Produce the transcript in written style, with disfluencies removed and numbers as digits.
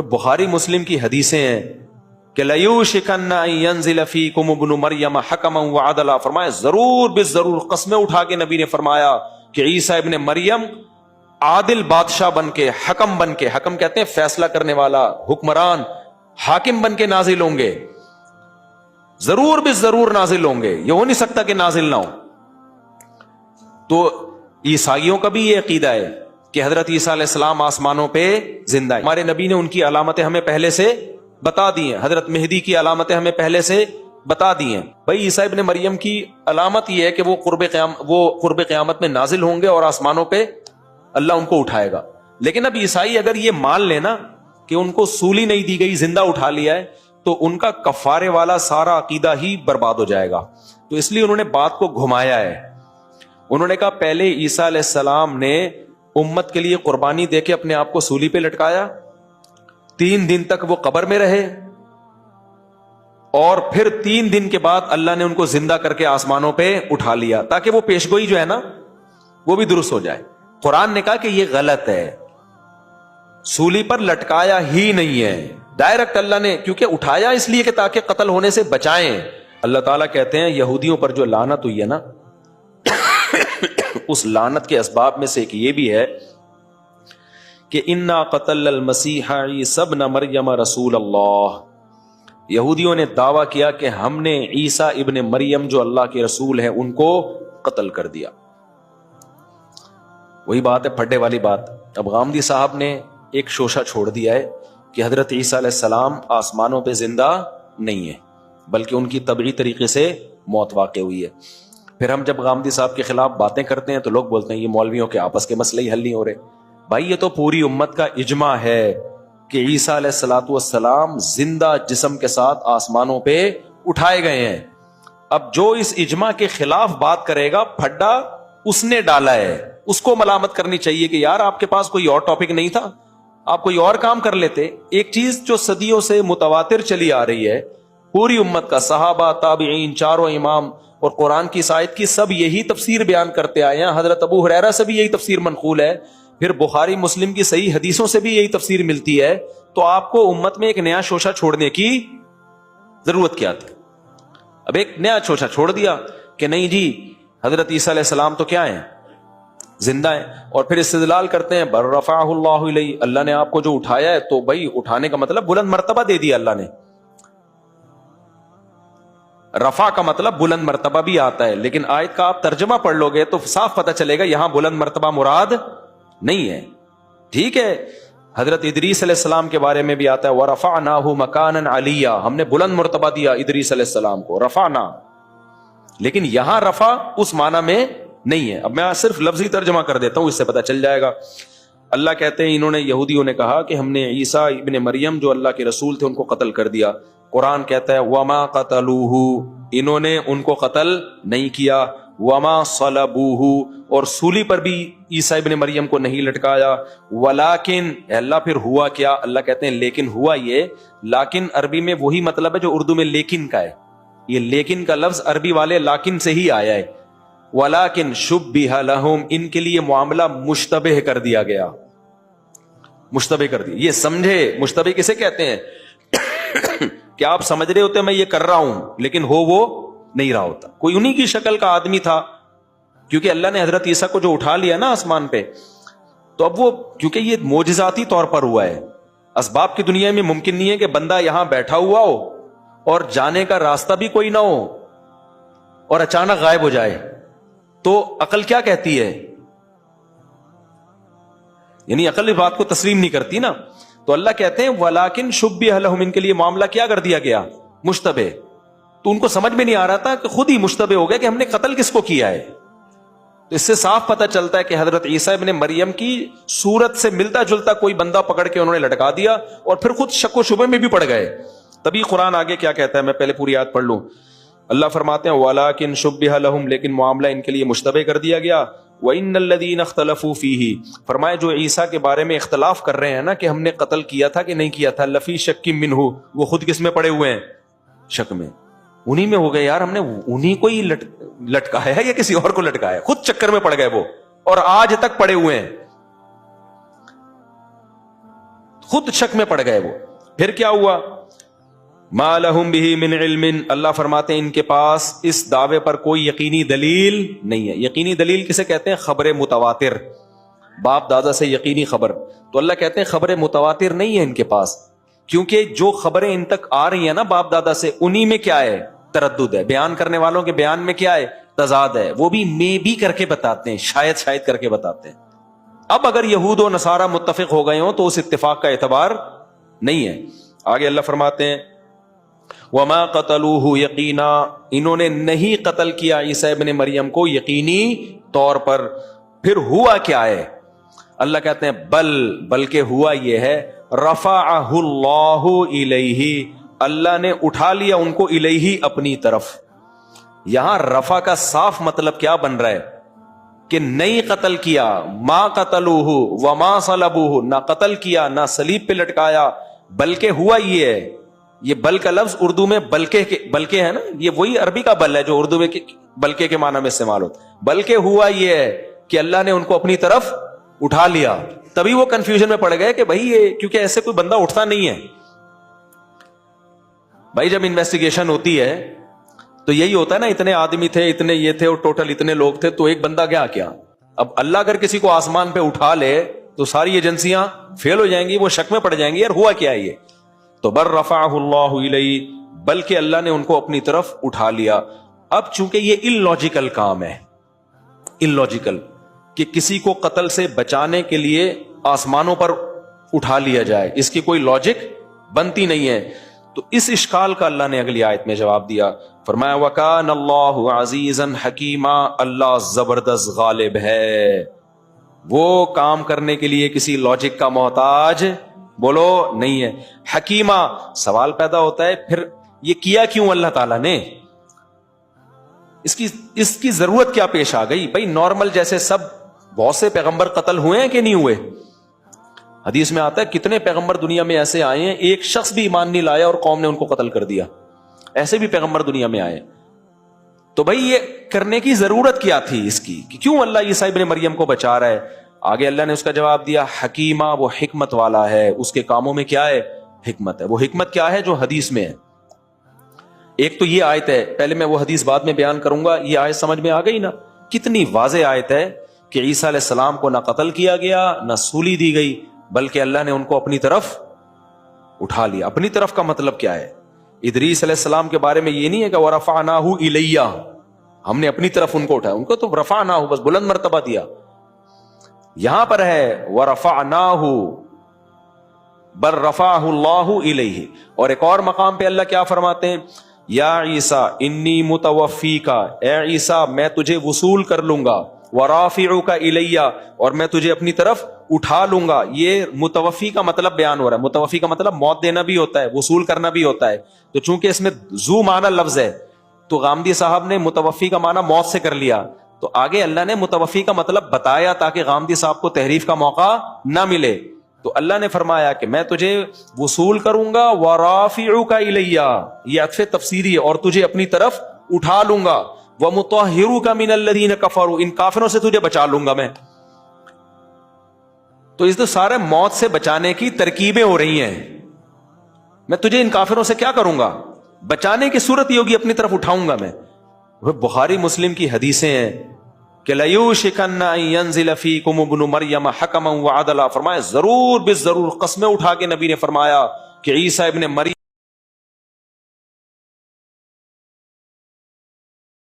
بخاری مسلم کی حدیثیں ہیں کہ لیوشکن ان ینزل فیکم ابن مریم حکما وعدلا، فرمایا ضرور بالضرور، قسمیں اٹھا کے نبی نے فرمایا کہ عیسیٰ ابن مریم عادل بادشاہ بن کے، حکم بن کے، حکم کہتے ہیں فیصلہ کرنے والا، حکمران، حاکم بن کے نازل ہوں گے، ضرور بالضرور نازل ہوں گے، یہ ہو نہیں سکتا کہ نازل نہ ہو۔ تو عیسائیوں کا بھی یہ عقیدہ ہے کہ حضرت عیسیٰ علیہ السلام آسمانوں پہ زندہ ہے۔ ہمارے نبی نے ان کی علامتیں ہمیں پہلے سے بتا دی ہیں، حضرت مہدی کی علامتیں ہمیں پہلے سے بتا دی ہیں۔ بھائی عیسیٰ ابن مریم کی علامت یہ ہے کہ وہ قرب قیامت میں نازل ہوں گے اور آسمانوں پہ اللہ ان کو اٹھائے گا۔ لیکن اب عیسائی اگر یہ مان لینا کہ ان کو سولی نہیں دی گئی، زندہ اٹھا لیا ہے، تو ان کا کفارے والا سارا عقیدہ ہی برباد ہو جائے گا۔ تو اس لیے انہوں نے بات کو گھمایا ہے۔ انہوں نے کہا پہلے عیسیٰ علیہ السلام نے امت کے لیے قربانی دے کے اپنے آپ کو سولی پہ لٹکایا، 3 دن تک وہ قبر میں رہے، اور پھر 3 دن کے بعد اللہ نے ان کو زندہ کر کے آسمانوں پہ اٹھا لیا، تاکہ وہ پیشگوئی جو ہے نا وہ بھی درست ہو جائے۔ قرآن نے کہا کہ یہ غلط ہے، سولی پر لٹکایا ہی نہیں ہے، ڈائریکٹ اللہ نے، کیونکہ اٹھایا اس لیے کہ تاکہ قتل ہونے سے بچائیں۔ اللہ تعالیٰ کہتے ہیں یہودیوں پر جو لعنت ہوئی ہے نا، اس لعنت کے اسباب میں سے ایک یہ بھی ہے کہ انا قتل المسیح عیسی ابن مریم رسول اللہ، یہودیوں نے دعویٰ کیا کہ ہم نے عیسیٰ ابن مریم جو اللہ کے رسول ہیں ان کو قتل کر دیا۔ وہی بات ہے، پھڈے والی بات۔ اب غامدی صاحب نے ایک شوشہ چھوڑ دیا ہے کہ حضرت عیسیٰ علیہ السلام آسمانوں پہ زندہ نہیں ہے، بلکہ ان کی طبعی طریقے سے موت واقع ہوئی ہے۔ پھر ہم جب غامدی صاحب کے خلاف باتیں کرتے ہیں تو لوگ بولتے ہیں یہ مولویوں کے آپس کے مسئلے ہی حل نہیں ہو رہے۔ بھائی یہ تو پوری امت کا اجماع ہے کہ عیسیٰ علیہ الصلوۃ والسلام زندہ جسم کے ساتھ آسمانوں پہ اٹھائے گئے ہیں۔ اب جو اس اجماع کے خلاف بات کرے گا، پھڈا اس نے ڈالا ہے، اس کو ملامت کرنی چاہیے کہ یار آپ کے پاس کوئی اور ٹاپک نہیں تھا، آپ کوئی اور کام کر لیتے۔ ایک چیز جو صدیوں سے متواتر چلی آ رہی ہے، پوری امت کا، صحابہ، تابعین، چاروں امام اور قرآن کی آیت کی سب یہی تفسیر بیان کرتے آئے ہیں۔ حضرت ابو ہریرہ سے بھی یہی تفسیر منقول ہے، پھر بخاری مسلم کی صحیح حدیثوں سے بھی یہی تفسیر ملتی ہے۔ تو آپ کو امت میں ایک نیا شوشہ چھوڑنے کی ضرورت کیا تھی؟ اب ایک نیا شوشہ چھوڑ دیا کہ نہیں جی حضرت عیسیٰ علیہ السلام تو کیا ہیں؟ زندہ ہیں، اور پھر استدلال کرتے ہیں بر رفعہ اللہ الیہ، اللہ نے آپ کو جو اٹھایا ہے، تو بھائی اٹھانے کا مطلب بلند مرتبہ دے دیا اللہ نے۔ رفع کا مطلب بلند مرتبہ بھی آتا ہے، لیکن آیت کا آپ ترجمہ پڑھ لو گے تو صاف پتہ چلے گا یہاں بلند مرتبہ مراد نہیں ہے۔ ٹھیک ہے، حضرت ادریس علیہ السلام کے بارے میں بھی آتا ہے وَرَفَعْنَاهُ مَكَانًا عَلِيًّا، ہم نے بلند مرتبہ دیا ادریس علیہ السلام کو، رفعنا، لیکن یہاں رفع اس معنی میں نہیں ہے۔ اب میں صرف لفظی ترجمہ کر دیتا ہوں، اس سے پتہ چل جائے گا۔ اللہ کہتے ہیں یہودیوں نے کہا کہ ہم نے عیسیٰ ابن مریم جو اللہ کے رسول تھے ان کو قتل کر دیا۔ قرآن کہتا ہے وما قتلوہ، انہوں نے ان کو قتل نہیں کیا، وما صلبوہ، اور سولی پر بھی عیسیٰ ابن مریم کو نہیں لٹکایا، ولیکن، اللہ پھر ہوا کیا؟ اللہ کہتے ہیں لیکن ہوا یہ، لیکن عربی میں وہی مطلب ہے جو اردو میں لیکن کا ہے، یہ لیکن کا لفظ عربی والے لیکن سے ہی آیا ہے۔ ولیکن شبہ لہم، ان کے لیے معاملہ مشتبہ کر دیا گیا، مشتبہ کر دیا۔ یہ سمجھے مشتبہ کسے کہتے ہیں؟ کہ آپ سمجھ رہے ہوتے میں یہ کر رہا ہوں لیکن ہو وہ نہیں رہا ہوتا۔ کوئی انہی کی شکل کا آدمی تھا، کیونکہ اللہ نے حضرت عیسیٰ کو جو اٹھا لیا نا آسمان پہ، تو اب وہ، کیونکہ یہ معجزاتی طور پر ہوا ہے، اسباب کی دنیا میں ممکن نہیں ہے کہ بندہ یہاں بیٹھا ہوا ہو اور جانے کا راستہ بھی کوئی نہ ہو اور اچانک غائب ہو جائے، تو عقل کیا کہتی ہے؟ یعنی عقل اس بات کو تسلیم نہیں کرتی نا۔ تو اللہ کہتے ہیں ولیکن شبہ لہم، ان کے لیے معاملہ کیا کر دیا گیا؟ مشتبہ۔ تو ان کو سمجھ میں نہیں آ رہا تھا کہ خود ہی مشتبہ ہو گیا کہ ہم نے قتل کس کو کیا ہے۔ تو اس سے صاف پتہ چلتا ہے کہ حضرت عیسیٰ ابن مریم کی صورت سے ملتا جلتا کوئی بندہ پکڑ کے انہوں نے لٹکا دیا اور پھر خود شک و شبہ میں بھی پڑ گئے۔ تبھی قرآن آگے کیا کہتا ہے، میں پہلے پوری آیت پڑھ لوں۔ اللہ فرماتے ہیں ولیکن شبہ لہم، لیکن معاملہ ان کے لیے مشتبہ کر دیا گیا۔ وَإِنَّ الَّذِينَ اخْتَلَفُوا فِيهِ، فرمایا جو عیسیٰ کے بارے میں اختلاف کر رہے ہیں نا کہ ہم نے قتل کیا تھا کہ نہیں کیا تھا، لفی شک منہ، وہ خود کس میں پڑے ہوئے ہیں؟ شک میں، انہی میں ہو گئے یار ہم نے انہی کو ہی لٹکایا ہے یا کسی اور کو لٹکایا ہے، خود چکر میں پڑ گئے وہ، اور آج تک پڑے ہوئے ہیں۔ خود شک میں پڑ گئے وہ. پھر کیا ہوا؟ ما لہم بہ من علم، اللہ فرماتے ہیں ان کے پاس اس دعوے پر کوئی یقینی دلیل نہیں ہے. یقینی دلیل کسے کہتے ہیں؟ خبر متواتر، باپ دادا سے یقینی خبر. تو اللہ کہتے ہیں خبر متواتر نہیں ہے ان کے پاس، کیونکہ جو خبریں ان تک آ رہی ہیں نا باپ دادا سے، انہی میں کیا ہے؟ تردد ہے. بیان کرنے والوں کے بیان میں کیا ہے؟ تضاد ہے. وہ بھی میں بھی کر کے بتاتے ہیں، شاید کر کے بتاتے ہیں. اب اگر یہود و نصارہ متفق ہو گئے ہوں تو اس اتفاق کا اعتبار نہیں ہے. آگے اللہ فرماتے ہیں وما قتلوہ یقینا، انہوں نے نہیں قتل کیا عیسیٰ ابن مریم کو یقینی طور پر. پھر ہوا کیا ہے؟ اللہ کہتے ہیں بلکہ ہوا یہ ہے رفعہ اللہ الیہ، اللہ نے اٹھا لیا ان کو الیہ اپنی طرف. یہاں رفع کا صاف مطلب کیا بن رہا ہے کہ نہیں قتل کیا. ما قتلوہ وما صلبوہ، نہ قتل کیا نہ صلیب پہ لٹکایا، بلکہ ہوا یہ ہے. یہ بل کا لفظ اردو میں بلکہ ہے نا، یہ وہی عربی کا بل ہے جو اردو میں بلکہ کے معنی میں استعمال ہوتا. بلکہ ہوا یہ ہے کہ اللہ نے ان کو اپنی طرف اٹھا لیا. تبھی وہ کنفیوژن میں پڑ گئے کہ بھائی یہ، کیونکہ ایسے کوئی بندہ اٹھتا نہیں ہے. بھائی جب انویسٹیگیشن ہوتی ہے تو یہی ہوتا ہے نا، اتنے آدمی تھے، اتنے یہ تھے، اور ٹوٹل اتنے لوگ تھے، تو ایک بندہ کیا. اب اللہ اگر کسی کو آسمان پہ اٹھا لے تو ساری ایجنسیاں فیل ہو جائیں گی، وہ شک میں پڑ جائیں گی یار ہوا کیا ہے یہ. تو بر رفعہ اللہ الیہ، بلکہ اللہ نے ان کو اپنی طرف اٹھا لیا. اب چونکہ یہ ان لاجیکل کام ہے، ان لاجیکل، کہ کسی کو قتل سے بچانے کے لیے آسمانوں پر اٹھا لیا جائے، اس کی کوئی لاجک بنتی نہیں ہے. تو اس اشکال کا اللہ نے اگلی آیت میں جواب دیا. فرمایا وَكَانَ اللَّهُ عَزِيزًا حَكِيمًا، اللہ زبردست غالب ہے، وہ کام کرنے کے لیے کسی لاجک کا محتاج بولو نہیں ہے. حکیمہ، سوال پیدا ہوتا ہے پھر یہ کیا کیوں اللہ تعالیٰ نے؟ اس کی ضرورت کیا پیش آ گئی؟ بھائی نارمل جیسے سب بہت سے پیغمبر قتل ہوئے ہیں کہ نہیں ہوئے؟ حدیث میں آتا ہے کتنے پیغمبر دنیا میں ایسے آئے ہیں ایک شخص بھی ایمان نہیں لایا اور قوم نے ان کو قتل کر دیا. ایسے بھی پیغمبر دنیا میں آئے. تو بھائی یہ کرنے کی ضرورت کیا تھی اس کی کہ کیوں اللہ عیسیٰ ابن مریم کو بچا رہا ہے؟ آگے اللہ نے اس کا جواب دیا حکیمہ، وہ حکمت والا ہے، اس کے کاموں میں کیا ہے؟ حکمت ہے. وہ حکمت کیا ہے؟ جو حدیث میں ہے. ایک تو یہ آیت ہے، پہلے میں وہ حدیث بعد میں بیان کروں گا. یہ آیت سمجھ میں آ گئی نا؟ کتنی واضح آیت ہے کہ عیسیٰ علیہ السلام کو نہ قتل کیا گیا نہ سولی دی گئی، بلکہ اللہ نے ان کو اپنی طرف اٹھا لیا. اپنی طرف کا مطلب کیا ہے؟ ادریس علیہ السلام کے بارے میں یہ نہیں ہے کہ وَرَفَعْنَاهُ إِلَيَّ، ہم نے اپنی طرف ان کو اٹھایا. ان کو تو رفعناہ بس بلند مرتبہ دیا. یہاں پر ہے وَرَفَعْنَاهُ بل رفعہ اللہ الیہ. اور ایک اور مقام پہ اللہ کیا فرماتے ہیں؟ یا عیسیٰ انی متوفیکا، اے عیسیٰ میں تجھے وصول کر لوں گا، ورافعک الیہ، اور میں تجھے اپنی طرف اٹھا لوں گا. یہ متوفی کا مطلب بیان ہو رہا ہے. متوفی کا مطلب موت دینا بھی ہوتا ہے، وصول کرنا بھی ہوتا ہے. تو چونکہ اس میں ذو معنی لفظ ہے تو غامدی صاحب نے متوفی کا معنی موت سے کر لیا. تو آگے اللہ نے متوفی کا مطلب بتایا تاکہ غامدی صاحب کو تحریف کا موقع نہ ملے. تو اللہ نے فرمایا کہ میں تجھے وصول کروں گا، ورافعک الیہ، یہ عطف تفسیری ہے، اور تجھے اپنی طرف اٹھا لوں گا، ومطہرک من الذین کفروا، ان کافروں سے تجھے بچا لوں گا میں. تو اس تو سارے موت سے بچانے کی ترکیبیں ہو رہی ہیں. میں تجھے ان کافروں سے کیا کروں گا؟ بچانے کی صورت یہ ہوگی اپنی طرف اٹھاؤں گا میں. بخاری مسلم کی حدیثیں ہیں کہ لَيُوشِكَنَّ أَن يَنزِلَ فِيكُمُ ابْنُ مَرْيَمَ حَكَمًا وَعَدْلًا، فرمایا ضرور بالضرور، قسمیں اٹھا کے نبی نے فرمایا کہ عیسیٰ ابن مریم